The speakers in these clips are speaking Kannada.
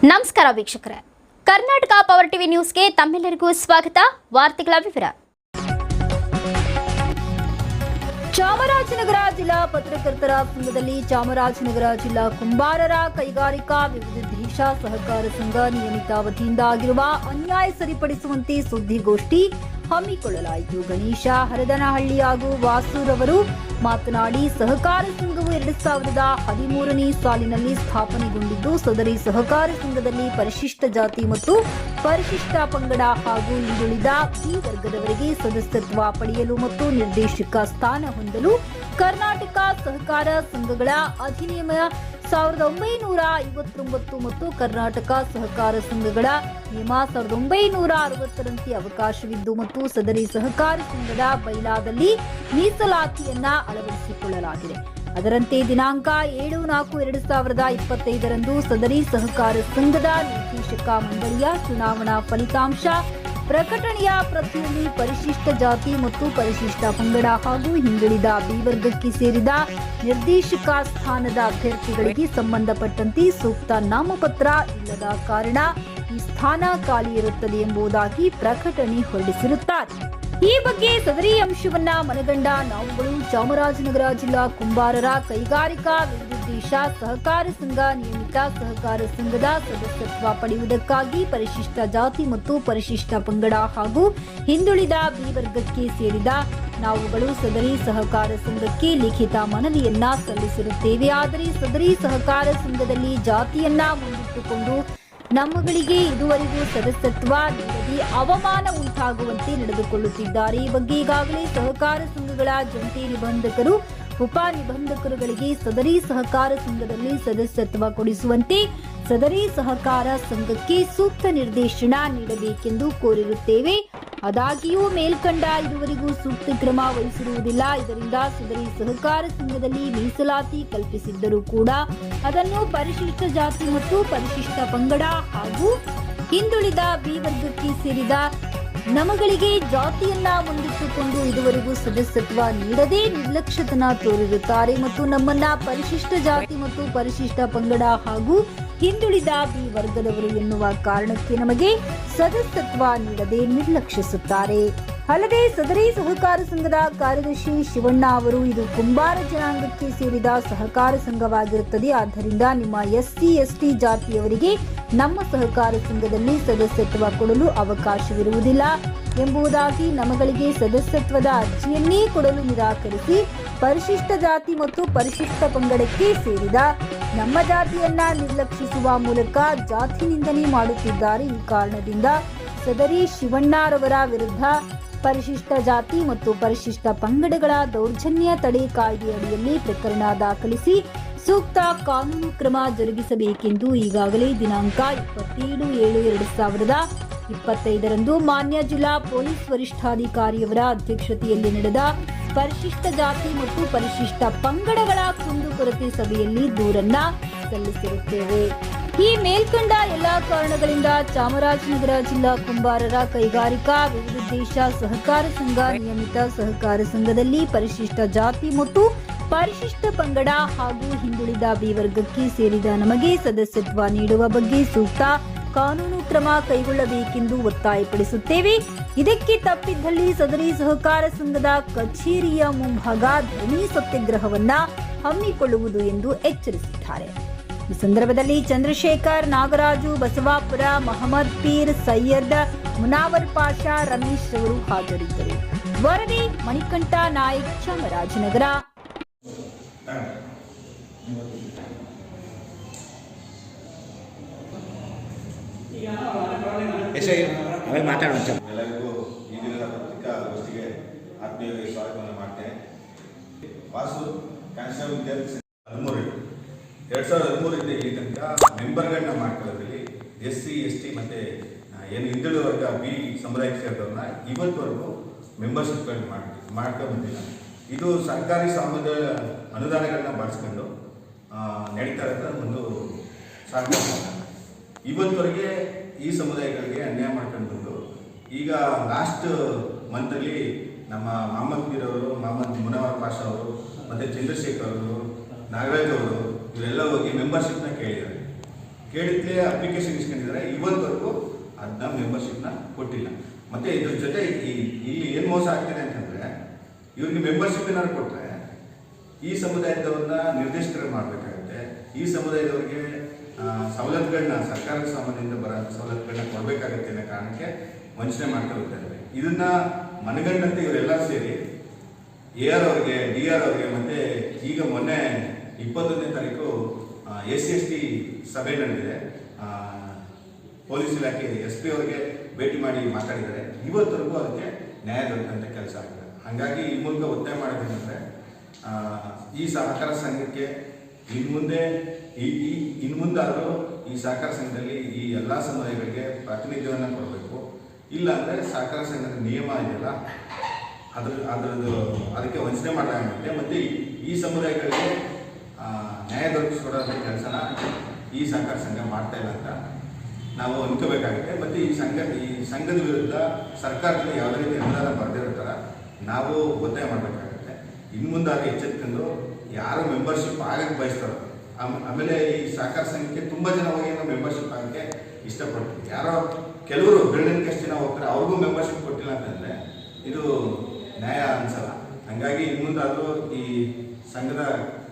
ನಮಸ್ಕಾರ ವೀಕ್ಷಕರೇ, ಕರ್ನಾಟಕ ಪವರ್ ಟಿವಿ ನ್ಯೂಸ್ಗೆ ತಮ್ಮೆಲ್ಲರಿಗೂ ಸ್ವಾಗತ. ವಾರ್ತೆಗಳ ವಿವರ. ಚಾಮರಾಜನಗರ ಜಿಲ್ಲಾ ಪತ್ರಕರ್ತರ ಸಂಘದಲ್ಲಿ ಚಾಮರಾಜನಗರ ಜಿಲ್ಲಾ ಕುಂಬಾರರ ಕೈಗಾರಿಕಾ ವಿವಿಧ ಸಹಕಾರ ಸಂಘ ನಿಯಮಿತ ವತಿಯಿಂದ ಆಗಿರುವ ಅನ್ಯಾಯ ಸರಿಪಡಿಸುವಂತೆ ಸುದ್ದಿಗೋಷ್ಠಿ ಹಮ್ಮಿಕೊಳ್ಳಲಾಯಿತು. ಗಣೇಶ ಹರದನಹಳ್ಳಿ ಹಾಗೂ ವಾಸೂರವರು ಮಾತನಾಡಿ, ಸಹಕಾರ ಸಂಘವು 2013ನೇ ಸಾಲಿನಲ್ಲಿ ಸ್ಥಾಪನೆಗೊಂಡಿದ್ದು, ಸದರಿ ಸಹಕಾರ ಸಂಘದಲ್ಲಿ ಪರಿಶಿಷ್ಟ ಜಾತಿ ಮತ್ತು ಪರಿಶಿಷ್ಟ ಪಂಗಡ ಹಾಗೂ ಹಿಂದುಳಿದ ಬಿ ವರ್ಗದವರಿಗೆ ಸದಸ್ಯತ್ವ ಪಡೆಯಲು ಮತ್ತು ನಿರ್ದೇಶಕ ಸ್ಥಾನ ಹೊಂದಲು ಕರ್ನಾಟಕ ಸಹಕಾರ ಸಂಘಗಳ ಅಧಿನಿಯಮ 1959 ಮತ್ತು ಕರ್ನಾಟಕ ಸಹಕಾರ ಸಂಘಗಳ ನಿಯಮ 1960ರಂತೆ ಅವಕಾಶವಿದ್ದು ಮತ್ತು ಸದರಿ ಸಹಕಾರ ಸಂಘದ ಬೈಲಾದಲ್ಲಿ ಮೀಸಲಾತಿಯನ್ನ ಅಳವಡಿಸಿಕೊಳ್ಳಲಾಗಿದೆ. ಅದರಂತೆ ದಿನಾಂಕ 7/4/2025ರಂದು ಸದರಿ ಸಹಕಾರ ಸಂಘದ ನಿರ್ದೇಶಕ ಮಂಡಳಿಯ ಚುನಾವಣಾ ಫಲಿತಾಂಶ ಪ್ರಕಟಣೆಯ ಪ್ರತಿಯಲ್ಲಿ ಪರಿಶಿಷ್ಟ ಜಾತಿ ಮತ್ತು ಪರಿಶಿಷ್ಟ ಪಂಗಡ ಹಾಗೂ ಹಿಂದುಳಿದ ಬಿ ವರ್ಗಕ್ಕೆ ಸೇರಿದ ನಿರ್ದೇಶಕ ಸ್ಥಾನದ ಅಭ್ಯರ್ಥಿಗಳಿಗೆ ಸಂಬಂಧಪಟ್ಟಂತೆ ಸೂಕ್ತ ನಾಮಪತ್ರ ಇಲ್ಲದ ಕಾರಣ ಈ ಸ್ಥಾನ ಖಾಲಿ ಇರುತ್ತದೆ ಎಂಬುದಾಗಿ ಪ್ರಕಟಣೆ ಹೊರಡಿಸಿರುತ್ತಾರೆ. ಈ ಬಗ್ಗೆ ಸದರಿ ಅಂಶವನ್ನ ಮನಗಂಡ ನಾವುಗಳು ಚಾಮರಾಜನಗರ ಜಿಲ್ಲಾ ಕುಂಬಾರರ ಕೈಗಾರಿಕಾ ವಿವಿಧ ಸಹಕಾರ ಸಂಘ ನಿಯಮಿತ ಸಹಕಾರ ಸಂಘದ ಸದಸ್ಯತ್ವ ಪಡೆಯುವುದಕ್ಕಾಗಿ ಪರಿಶಿಷ್ಟ ಜಾತಿ ಮತ್ತು ಪರಿಶಿಷ್ಟ ಪಂಗಡ ಹಾಗೂ ಹಿಂದುಳಿದ ಬಿ ವರ್ಗಕ್ಕೆ ಸೇರಿದ ನಾವುಗಳು ಸದರಿ ಸಹಕಾರ ಸಂಘಕ್ಕೆ ಲಿಖಿತ ಮನವಿಯನ್ನ ಸಲ್ಲಿಸಿರುತ್ತೇವೆ. ಆದರೆ ಸದರಿ ಸಹಕಾರ ಸಂಘದಲ್ಲಿ ಜಾತಿಯನ್ನ ಮುಂದಿಟ್ಟುಕೊಂಡು ನಮ್ಮಗಳಿಗೆ ಇದುವರೆಗೂ ಸದಸ್ಯತ್ವ ನೀಡದೆ ಅವಮಾನ ಉಂಟಾಗುವಂತೆ ನಡೆದುಕೊಳ್ಳುತ್ತಿದ್ದಾರೆ. ಈ ಬಗ್ಗೆ ಈಗಾಗಲೇ ಸಹಕಾರ ಸಂಘಗಳ ಜಂಟಿ ನಿಬಂಧಕರು ಉಪ ನಿಬಂಧಕರುಗಳಿಗೆ ಸದರಿ ಸಹಕಾರ ಸಂಘದಲ್ಲಿ ಸದಸ್ಯತ್ವ ಕೊಡಿಸುವಂತೆ ಸದರಿ ಸಹಕಾರ ಸಂಘಕ್ಕೆ ಸೂಕ್ತ ನಿರ್ದೇಶನ ನೀಡಬೇಕೆಂದು ಕೋರಿರುತ್ತೇವೆ. ಆದಾಗ್ಯೂ ಮೇಲ್ಕಂಡ ಇದುವರೆಗೂ ಸೂಕ್ತ ಕ್ರಮ ವಹಿಸಿರುವುದಿಲ್ಲ. ಇದರಿಂದ ಸದರಿ ಸಹಕಾರ ಸಂಘದಲ್ಲಿ ಮೀಸಲಾತಿ ಕಲ್ಪಿಸಿದ್ದರೂ ಕೂಡ ಅದನ್ನು ಪರಿಶಿಷ್ಟ ಜಾತಿ ಮತ್ತು ಪರಿಶಿಷ್ಟ ಪಂಗಡ ಹಾಗೂ ಹಿಂದುಳಿದ ಬಿ ವರ್ಗಕ್ಕೆ ಸೇರಿದ ನಮಗಳಿಗೆ ಜಾತಿಯನ್ನ ಮುಂದಿಟ್ಟುಕೊಂಡು ಇದುವರೆಗೂ ಸದಸ್ಯತ್ವ ನೀಡದೆ ನಿರ್ಲಕ್ಷ್ಯತನ ತೋರಿರುತ್ತಾರೆ ಮತ್ತು ನಮ್ಮನ್ನ ಪರಿಶಿಷ್ಟ ಜಾತಿ ಮತ್ತು ಪರಿಶಿಷ್ಟ ಪಂಗಡ ಹಾಗೂ ಹಿಂದುಳಿದ ಬಿ ವರ್ಗದವರು ಎನ್ನುವ ಕಾರಣಕ್ಕೆ ನಮಗೆ ಸದಸ್ಯತ್ವ ನೀಡದೆ ನಿರ್ಲಕ್ಷಿಸುತ್ತಾರೆ. ಅಲ್ಲದೆ ಸದರಿ ಸಹಕಾರ ಸಂಘದ ಕಾರ್ಯದರ್ಶಿ ಶಿವಣ್ಣ ಅವರು, ಇದು ಕುಂಬಾರ ಜನಾಂಗಕ್ಕೆ ಸೇರಿದ ಸಹಕಾರ ಸಂಘವಾಗಿರುತ್ತದೆ. ಆದ್ದರಿಂದ ನಿಮ್ಮ SC ST ಜಾತಿಯವರಿಗೆ ನಮ್ಮ ಸಹಕಾರ ಸಂಘದಲ್ಲಿ ಸದಸ್ಯತ್ವ ಕೊಡಲು ಅವಕಾಶವಿರುವುದಿಲ್ಲ ಎಂಬುದಾಗಿ ನಮಗಳಿಗೆ ಸದಸ್ಯತ್ವದ ಅರ್ಜಿಯನ್ನೇ ಕೊಡಲು ನಿರಾಕರಿಸಿ ಪರಿಶಿಷ್ಟ ಜಾತಿ ಮತ್ತು ಪರಿಶಿಷ್ಟ ಪಂಗಡಕ್ಕೆ ಸೇರಿದ ನಮ್ಮ ಜಾತಿಯನ್ನ ನಿರ್ಲಕ್ಷಿಸುವ ಮೂಲಕ ಜಾತಿ ನಿಂದನೆ ಮಾಡುತ್ತಿದ್ದಾರೆ. ಈ ಕಾರಣದಿಂದ ಸದರಿ ಶಿವಣ್ಣರವರ ವಿರುದ್ಧ ಪರಿಶಿಷ್ಟ ಜಾತಿ ಮತ್ತು ಪರಿಶಿಷ್ಟ ಪಂಗಡಗಳ ದೌರ್ಜನ್ಯ ತಡೆ ಕಾಯ್ದೆ ಅಡಿಯಲ್ಲಿ ಪ್ರಕರಣ ದಾಖಲಿಸಿ ಸೂಕ್ತ ಕಾನೂನು ಕ್ರಮ ಜರುಗಿಸಬೇಕೆಂದು ಈಗಾಗಲೇ ದಿನಾಂಕ 27/7/2025ರಂದು ಮಾನ್ಯ ಜಿಲ್ಲಾ ಪೊಲೀಸ್ ವರಿಷ್ಠಾಧಿಕಾರಿಯವರ ಅಧ್ಯಕ್ಷತೆಯಲ್ಲಿ ನಡೆದ ಪರಿಶಿಷ್ಟ ಜಾತಿ ಮತ್ತು ಪರಿಶಿಷ್ಟ ಪಂಗಡಗಳ ಕುಂದುಕೊರತೆ ಸಭೆಯಲ್ಲಿ ದೂರನ್ನ ಸಲ್ಲಿಸಿರುತ್ತೇವೆ. ಈ ಮೇಲ್ಕಂಡ ಎಲ್ಲಾ ಕಾರಣಗಳಿಂದ ಚಾಮರಾಜನಗರ ಜಿಲ್ಲಾ ಕುಂಬಾರರ ಕೈಗಾರಿಕಾ ವಿವಿಧ ಸಹಕಾರ ಸಂಘ ನಿಯಮಿತ ಸಹಕಾರ ಸಂಘದಲ್ಲಿ ಪರಿಶಿಷ್ಟ ಜಾತಿ ಮತ್ತು ಪರಿಶಿಷ್ಟ ಪಂಗಡ ಹಾಗೂ ಹಿಂದುಳಿದ ಬಿ ವರ್ಗಕ್ಕೆ ಸೇರಿದ ನಮಗೆ ಸದಸ್ಯತ್ವ ನೀಡುವ ಬಗ್ಗೆ ಸೂಕ್ತ ಕಾನೂನು ಕ್ರಮ ಕೈಗೊಳ್ಳಬೇಕೆಂದು ಒತ್ತಾಯಪಡಿಸುತ್ತೇವೆ. ಇದಕ್ಕೆ ತಪ್ಪಿದ್ದಲ್ಲಿ ಸದರಿ ಸಹಕಾರ ಸಂಘದ ಕಚೇರಿಯ ಮುಂಭಾಗ ಧ್ವನಿ ಸತ್ಯಾಗ್ರಹವನ್ನ ಹಮ್ಮಿಕೊಳ್ಳುವುದು ಎಂದು ಎಚ್ಚರಿಸಿದ್ದಾರೆ. ಈ ಸಂದರ್ಭದಲ್ಲಿ ಚಂದ್ರಶೇಖರ್, ನಾಗರಾಜು, ಬಸವಾಪುರ, ಮಹಮ್ಮದ್ ಪೀರ್, ಸೈಯದ್, ಮುನಾವರ್ ಪಾಷಾ, ರಮೇಶ್ ಅವರು ಹಾಜರಿದ್ದರು. ವರದಿ ಮಣಿಕಂಠ ನಾಯ್ಕ್, ಚಾಮರಾಜನಗರ. ಎಲ್ಲರಿಗೂ ಈ ದಿನದ ಪತ್ರಿಕಾಗೋಷ್ಠಿಗೆ ಆತ್ಮೀಯವಾಗಿ ಸ್ವಾಗತವನ್ನು ಮಾಡ್ತೇನೆ. ವಾಸು ಕಾನ್ಸ್ಟೇಬಲ್ ವಿದ್ಯಾರ್ಥಿ 2013 ಇಲ್ಲಿ ತನಕ ಮೆಂಬರ್ಗಳನ್ನ ಮಾಡ್ಕೊಳ್ಳೋದ್ರಲ್ಲಿ SC ST ಮತ್ತು ಏನು ಹಿಂದುಳಿದ ವರ್ಗ ಬಿ ಸಮುದಾಯಕ್ಕೆ ಸೇರಿದವ್ರನ್ನ ಇವತ್ತವರೆಗೂ ಮೆಂಬರ್ಶಿಪ್ಗಳನ್ನ ಮಾಡ್ಕೊಂಡ್ಬಂದಿಲ್ಲ. ಇದು ಸರ್ಕಾರಿ ಅನುದಾನಗಳನ್ನ ಬಳಸ್ಕೊಂಡು ನಡೀತಾ ಇರೋದು ಒಂದು ಸರ್ಕಾರ. ಇವತ್ತವರೆಗೆ ಈ ಸಮುದಾಯಗಳಿಗೆ ಅನ್ಯಾಯ ಮಾಡ್ಕೊಂಡು ಬಂದು ಈಗ ಲಾಸ್ಟ್ ಮಂತಲ್ಲಿ ನಮ್ಮ ಮಹಮ್ಮದ್ ಪೀರ್ ಅವರು, ಮಹಮ್ಮದ್ ಮುನವರ್ ಪಾಷಾ ಅವರು ಮತ್ತು ಚಂದ್ರಶೇಖರ್ ಅವರು, ನಾಗರಾಜ್ ಅವರು ಇವರೆಲ್ಲ ಹೋಗಿ ಮೆಂಬರ್ಶಿಪ್ನ ಕೇಳಿದ್ದಾರೆ. ಕೇಳಿದ್ಲೇ ಅಪ್ಲಿಕೇಶನ್ ಇಸ್ಕೊಂಡಿದ್ದಾರೆ, ಇವತ್ತವರೆಗೂ ಅದನ್ನ ಮೆಂಬರ್ಶಿಪ್ನ ಕೊಟ್ಟಿಲ್ಲ. ಮತ್ತೆ ಇದ್ರ ಜೊತೆ ಇಲ್ಲಿ ಏನು ಮೋಸ ಆಗ್ತಿದೆ ಅಂತಂದ್ರೆ, ಇವ್ರಿಗೆ ಮೆಂಬರ್ಶಿಪ್ ಏನಾದ್ರು ಕೊಟ್ಟರೆ ಈ ಸಮುದಾಯದವ್ರನ್ನ ನಿರ್ದೇಶಕರು ಮಾಡಬೇಕಾಗುತ್ತೆ. ಈ ಸಮುದಾಯದವ್ರಿಗೆ ಸವಲತ್ತುಗಳನ್ನ ಸರ್ಕಾರದ ಸಾಮಾನ್ಯದಿಂದ ಬರೋ ಸವಲತ್ತುಗಳನ್ನ ಕೊಡಬೇಕಾಗತ್ತೆ ಅನ್ನೋ ಕಾರಣಕ್ಕೆ ವಂಚನೆ ಮಾಡ್ತಾ ಹೋಗ್ತಾರೆ. ಇದನ್ನ ಮನಗಂಡಂತೆ ಇವರೆಲ್ಲರೂ ಸೇರಿ AR ಅವ್ರಿಗೆ, DR ಅವ್ರಿಗೆ, ಮತ್ತೆ ಈಗ ಮೊನ್ನೆ 21ನೇ ತಾರೀಕು SC/ST ಸಭೆ ನಡೆದಿದೆ. ಪೊಲೀಸ್ ಇಲಾಖೆ SP ಅವರಿಗೆ ಭೇಟಿ ಮಾಡಿ ಮಾತಾಡಿದ್ದಾರೆ. ಇವತ್ತರೆಗೂ ಅದಕ್ಕೆ ನ್ಯಾಯ ದೊರಕಂತ ಕೆಲಸ ಆಗಿದೆ. ಹಾಗಾಗಿ ಈ ಮೂಲಕ ಒತ್ತಾಯ ಮಾಡೋದೇನೆಂದರೆ, ಈ ಸಹಕಾರ ಸಂಘಕ್ಕೆ ಇನ್ಮುಂದಾದರೂ ಈ ಸಹಕಾರ ಸಂಘದಲ್ಲಿ ಈ ಎಲ್ಲ ಸಮುದಾಯಗಳಿಗೆ ಪ್ರಾತಿನಿಧ್ಯವನ್ನು ಕೊಡಬೇಕು. ಇಲ್ಲ ಅಂದರೆ ಸಹಕಾರ ಸಂಘದ ನಿಯಮ ಇದೆಯಲ್ಲ ಅದಕ್ಕೆ ವಂಚನೆ ಮಾಡಲಾಗುತ್ತೆ. ಮತ್ತು ಈ ಸಮುದಾಯಗಳಿಗೆ ನ್ಯಾಯ ದೊರಕಿಸ್ಕೊಡೋಂಥ ಕೆಲಸನ ಈ ಸಹಕಾರ ಸಂಘ ಮಾಡ್ತಾ ಇಲ್ಲ ಅಂತ ನಾವು ಅನ್ಕೋಬೇಕಾಗುತ್ತೆ. ಮತ್ತು ಈ ಸಂಘದ ವಿರುದ್ಧ ಸರ್ಕಾರದಲ್ಲಿ ಯಾವುದೇ ರೀತಿ ಅನುದಾನ ಬರದಿರೋ ಥರ ನಾವು ಒತ್ತಾಯ ಮಾಡಬೇಕಾಗುತ್ತೆ. ಇನ್ಮುಂದಾಗಿ ಎಚ್ಚೆತ್ಕೊಂಡು ಯಾರು ಮೆಂಬರ್ಶಿಪ್ ಆಗಕ್ಕೆ ಬಯಸ್ತಾರೋ, ಆಮೇಲೆ ಈ ಸಹಕಾರ ಸಂಘಕ್ಕೆ ತುಂಬ ಜನ ಹೋಗಿ ಮೆಂಬರ್ಶಿಪ್ ಆಗೋಕ್ಕೆ ಇಷ್ಟಪಡ್ತೀವಿ. ಯಾರೋ ಕೆಲವರು ಬೆರಳಿನಷ್ಟು ಜನ ಹೋಗ್ತಾರೆ, ಅವ್ರಿಗೂ ಮೆಂಬರ್ಶಿಪ್ ಕೊಟ್ಟಿಲ್ಲ ಅಂತಂದರೆ ಇದು ನ್ಯಾಯ ಅನಿಸಲ್ಲ. ಹಾಗಾಗಿ ಇನ್ಮುಂದಾದರೂ ಈ ಸಂಘದ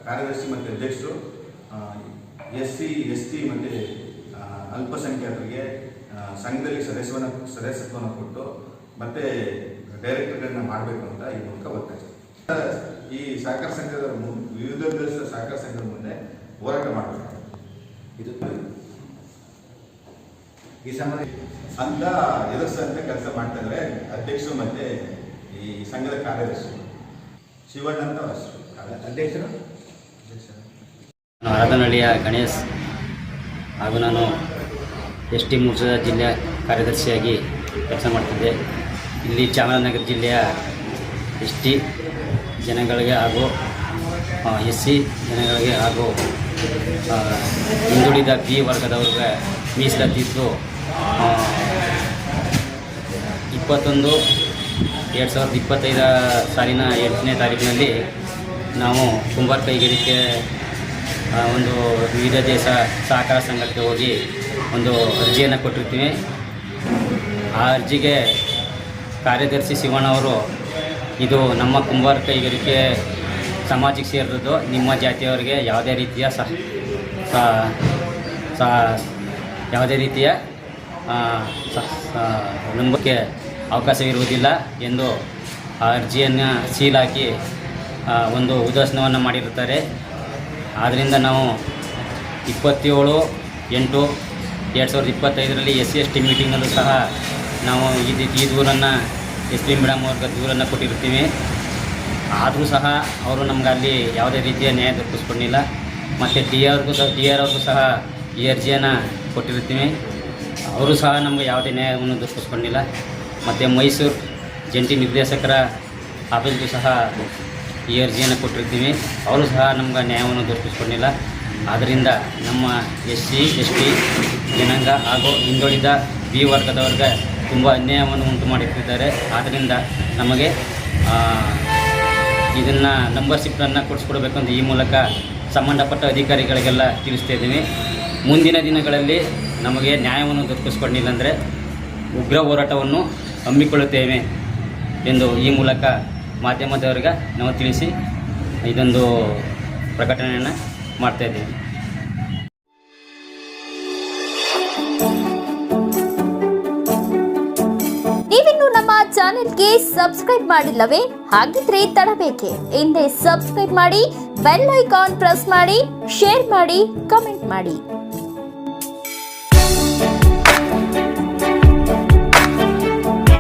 ಕಾರ್ಯದರ್ಶಿ ಮತ್ತು ಅಧ್ಯಕ್ಷರು SC ST ಮತ್ತು ಅಲ್ಪಸಂಖ್ಯಾತರಿಗೆ ಸಂಘದಲ್ಲಿ ಸದಸ್ಯತ್ವವನ್ನು ಕೊಟ್ಟು ಮತ್ತೆ ಡೈರೆಕ್ಟರ್ಗಳನ್ನ ಮಾಡಬೇಕು ಅಂತ ಈ ಮೂಲಕ ಒತ್ತಾಯಿಸ್ತೀವಿ. ಈ ಸಹಕಾರ ಸಂಘದ ವಿವಿಧ ಸಹಕಾರ ಸಂಘದ ಮುಂದೆ ಹೋರಾಟ ಮಾಡಬೇಕು. ಇದು ಈ ಸಂಬಂಧ ಅಂತ ಎದುರಿಸಂತ ಕೆಲಸ ಮಾಡ್ತಾ ಇದ್ದಾರೆ ಅಧ್ಯಕ್ಷರು ಮತ್ತೆ ಈ ಸಂಘದ ಕಾರ್ಯದರ್ಶಿ ಶಿವಣ್ಣ ಅಂತ ಅಧ್ಯಕ್ಷರು. ಹರದನಹಳ್ಳಿಯ ಗಣೇಶ್ ಹಾಗೂ ನಾನು ST ಮೂರ್ಛದ ಜಿಲ್ಲೆಯ ಕಾರ್ಯದರ್ಶಿಯಾಗಿ ಕೆಲಸ ಮಾಡ್ತಿದ್ದೆ. ಇಲ್ಲಿ ಚಾಮರಾಜನಗರ ಜಿಲ್ಲೆಯ ST ಜನಗಳಿಗೆ ಹಾಗೂ SC ಜನಗಳಿಗೆ ಹಾಗೂ ಹಿಂದುಳಿದ B ವರ್ಗದವ್ರಿಗೆ ಮೀಸಲಾತಿದ್ದು 21/2025 ಸಾಲಿನ 8ನೇ ತಾರೀಕಿನಲ್ಲಿ ನಾವು ಕುಂಬಾರ ಕೈಗಾರಿಕೆ ಒಂದು ವಿವಿಧ ದೇಶ ಸಹಕಾರ ಸಂಘಕ್ಕೆ ಹೋಗಿ ಒಂದು ಅರ್ಜಿಯನ್ನು ಕೊಟ್ಟಿರ್ತೀವಿ. ಆ ಅರ್ಜಿಗೆ ಕಾರ್ಯದರ್ಶಿ ಶಿವಣ್ಣ ಅವರು, ಇದು ನಮ್ಮ ಕುಂಬಾರ ಕೈಗಾರಿಕೆ ಸಮಾಜಕ್ಕೆ ಸೇರಿದ್ದು, ನಿಮ್ಮ ಜಾತಿಯವರಿಗೆ ಯಾವುದೇ ರೀತಿಯ ನಂಬಿಕೆ ಅವಕಾಶವಿರುವುದಿಲ್ಲ ಎಂದು ಆ ಅರ್ಜಿಯನ್ನು ಸೀಲ್ ಹಾಕಿ ಒಂದು ಉದಾಸನವನ್ನು ಮಾಡಿರುತ್ತಾರೆ. ಆದ್ದರಿಂದ ನಾವು 27/8/2025 SC/ST ಮೀಟಿಂಗ್ನಲ್ಲೂ ಸಹ ನಾವು ಈ ದೂರನ್ನು SP ಮೇಡಮ್ ಅವ್ರಿಗೆ ದೂರನ್ನು ಕೊಟ್ಟಿರ್ತೀವಿ. ಆದರೂ ಸಹ ಅವರು ನಮ್ಗೆ ಅಲ್ಲಿ ಯಾವುದೇ ರೀತಿಯ ನ್ಯಾಯ ದೊರಕಿಸ್ಕೊಂಡಿಲ್ಲ. ಮತ್ತು DR ಅವ್ರಿಗೂ ಸಹ ಈ ಅರ್ಜಿಯನ್ನು ಕೊಟ್ಟಿರ್ತೀವಿ. ಅವರು ಸಹ ನಮಗೆ ಯಾವುದೇ ನ್ಯಾಯವನ್ನು ದೊರಕಿಸ್ಕೊಂಡಿಲ್ಲ. ಮತ್ತು ಮೈಸೂರು ಜಂಟಿ ನಿರ್ದೇಶಕರ ಆಫೀಸ್ಗೂ ಸಹ ಈ ಅರ್ಜಿಯನ್ನು ಕೊಟ್ಟಿರ್ತೀವಿ. ಅವರು ಸಹ ನಮ್ಗೆ ನ್ಯಾಯವನ್ನು ದೊರಕಿಸ್ಕೊಂಡಿಲ್ಲ. ಆದ್ದರಿಂದ ನಮ್ಮ SC/ST ಜನಾಂಗ ಹಾಗೂ ಹಿಂದುಳಿದ B ವರ್ಗದವ್ರಿಗೆ ತುಂಬ ಅನ್ಯಾಯವನ್ನು ಉಂಟು ಮಾಡಿರ್ತಿದ್ದಾರೆ. ಆದ್ದರಿಂದ ನಮಗೆ ಇದನ್ನು ನಂಬರ್ಶಿಪ್ಪನ್ನು ಕೊಡಿಸ್ಕೊಡ್ಬೇಕಂತ ಈ ಮೂಲಕ ಸಂಬಂಧಪಟ್ಟ ಅಧಿಕಾರಿಗಳಿಗೆಲ್ಲ ತಿಳಿಸ್ತಾ ಇದ್ದೀವಿ. ಮುಂದಿನ ದಿನಗಳಲ್ಲಿ ನಮಗೆ ನ್ಯಾಯವನ್ನು ದೊರಕಿಸ್ಕೊಂಡಿಲ್ಲ ಅಂದರೆ ಉಗ್ರ ಹೋರಾಟವನ್ನು ಹಮ್ಮಿಕೊಳ್ಳುತ್ತೇವೆ ಎಂದು ಈ ಮೂಲಕ ಮಾಧ್ಯಮದವರಿಗೆ ನಾವು ತಿಳಿಸಿ ಇದೊಂದು ಪ್ರಕಟಣೆಯನ್ನು ಮಾಡ್ತಾಯಿದ್ದೀವಿ. ನೀವಿನ್ನು ನಮ್ಮ ಚಾನೆಲ್ಗೆ ಸಬ್ಸ್ಕ್ರೈಬ್ ಮಾಡಿಲ್ಲವೇ? ಹಾಗಿದ್ರೆ ತಡಬೇಕೆ? ಹಿಂದೆ ಸಬ್ಸ್ಕ್ರೈಬ್ ಮಾಡಿ, ಬೆಲ್ ಐಕಾನ್ ಪ್ರೆಸ್ ಮಾಡಿ, ಶೇರ್ ಮಾಡಿ, ಕಮೆಂಟ್ ಮಾಡಿ.